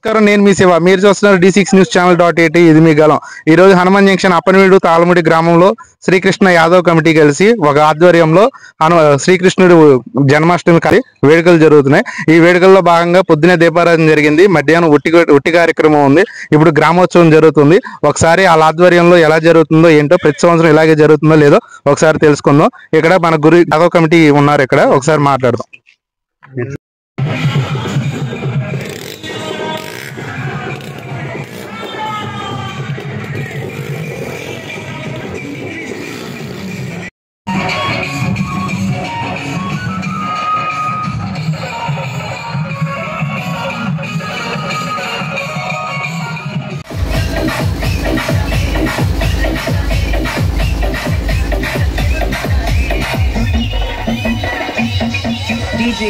నమస్కారం, నేను మీ శివ. మీరు చూస్తున్నారు D6 న్యూస్ ఛానల్ .at. ఇది మీ గలం. ఈ రోజు హనుమాన్ జంక్షన్ అప్పనవీడు తాళముడి గ్రామంలో శ్రీకృష్ణ యాదవ్ కమిటీ కలిసి ఒక ఆధ్వర్యంలో శ్రీకృష్ణుడు జన్మాష్టమి వేడుకలు జరుగుతున్నాయి. ఈ వేడుకల్లో భాగంగా పొద్దునే దీపారాధన జరిగింది. మధ్యాహ్నం ఒట్టి కార్యక్రమం ఉంది. ఇప్పుడు గ్రామోత్సవం జరుగుతుంది. ఒకసారి వాళ్ళ ఆధ్వర్యంలో ఎలా జరుగుతుందో ఏంటో, ప్రతి సంవత్సరం ఇలాగే జరుగుతుందో లేదో ఒకసారి తెలుసుకుందాం. ఇక్కడ మన గురు యాదవ్ కమిటీ ఉన్నారు, ఇక్కడ ఒకసారి మాట్లాడదాం. DJ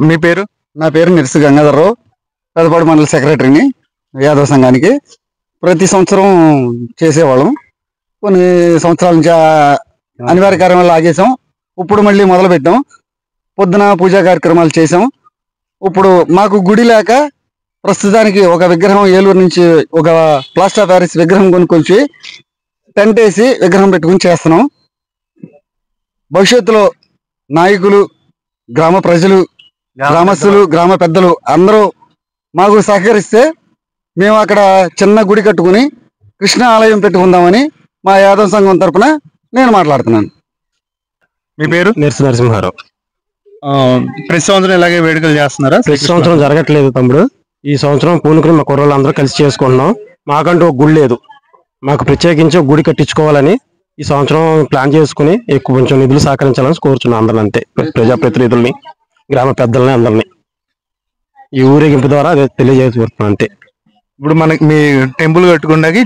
మీ పేరు? నా పేరు నిరసి గంగాధరరావు, పెదపాడు మండల సెక్రటరీని యాదవ సంఘానికి. ప్రతి సంవత్సరం చేసేవాళ్ళం. కొన్ని సంవత్సరాల నుంచి అనివార్య కార్యక్రమాలు ఆగేసాం. ఇప్పుడు మళ్ళీ మొదలు పెట్టాం. పొద్దున పూజా కార్యక్రమాలు చేసాం. ఇప్పుడు మాకు గుడి లేక ప్రస్తుతానికి ఒక విగ్రహం ఏలూరు నుంచి ఒక ప్లాస్టర్ ఆఫ్ ప్యారిస్ విగ్రహం కొనుక్కొచ్చి టెంట్ వేసి విగ్రహం పెట్టుకుని చేస్తున్నాం. భవిష్యత్తులో నాయకులు, గ్రామ ప్రజలు, గ్రామస్తులు, గ్రామ పెద్దలు అందరూ మాకు సహకరిస్తే మేము అక్కడ చిన్న గుడి కట్టుకుని కృష్ణ ఆలయం పెట్టుకుందామని మా యాదవ సంఘం తరపున నేను మాట్లాడుతున్నాను. మీ పేరు? నరసింహారావు. ప్రతి సంవత్సరం ఇలాగే వేడుకలు చేస్తున్నారా? ప్రతి సంవత్సరం జరగట్లేదు తమ్ముడు. ఈ సంవత్సరం పూనుకుని మా కుర్రోళ్ళు అందరూ కలిసి చేసుకుంటున్నాం. మాకంటూ ఒక గుడి లేదు. మాకు ప్రత్యేకించి ఒక గుడి కట్టించుకోవాలని ఈ సంవత్సరం ప్లాన్ చేసుకుని ఎక్కువ కొంచెం నిధులు సహకరించాలని కోరుచున్నాం అందరిని. అంతే, ప్రజాప్రతినిధుల్ని, గ్రామ పెద్దల్ని అందరినీ ఈ ఊరేగింపు ద్వారా అదే తెలియజేస్తున్నాం. అంతే. ఇప్పుడు మనకి మీ టెంపుల్ కట్టుకుంటే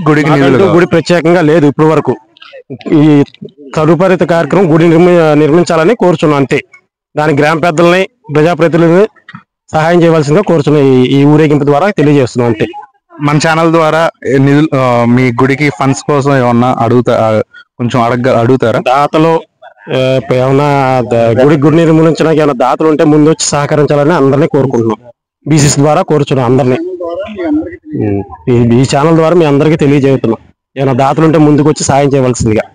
గుడి ప్రత్యేకంగా లేదు ఇప్పుడు వరకు. ఈ తదుపరి కార్యక్రమం గుడి నిర్మించాలని కోరుచున్నాం. అంతే. దానికి గ్రామ పెద్దల్ని, ప్రజాప్రతినిధుల్ని సహాయం చేయవలసిందిగా కోరుచున్నాం. ఈ ఊరేగింపు ద్వారా తెలియజేస్తున్నాం. అంతే. మన ఛానల్ ద్వారా నిధులు, మీ గుడికి ఫండ్స్ కోసం ఏమన్నా కొంచెం అడుగుతారా? దాతలు ఏమన్నా గుడి నిర్మించడానికి ఏమైనా దాతలు ఉంటే ముందు వచ్చి సహకరించాలని అందరినీ కోరుకుంటున్నాం. బీసీసీ ద్వారా కోరుచున్నాం అందరినీ. ఈ ఛానల్ ద్వారా మీ అందరికీ తెలియజేస్తున్నాం. ఏమైనా దాతలు ఉంటే ముందుకు వచ్చి సాయం చేయవలసిందిగా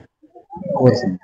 కోరుతున్నాం.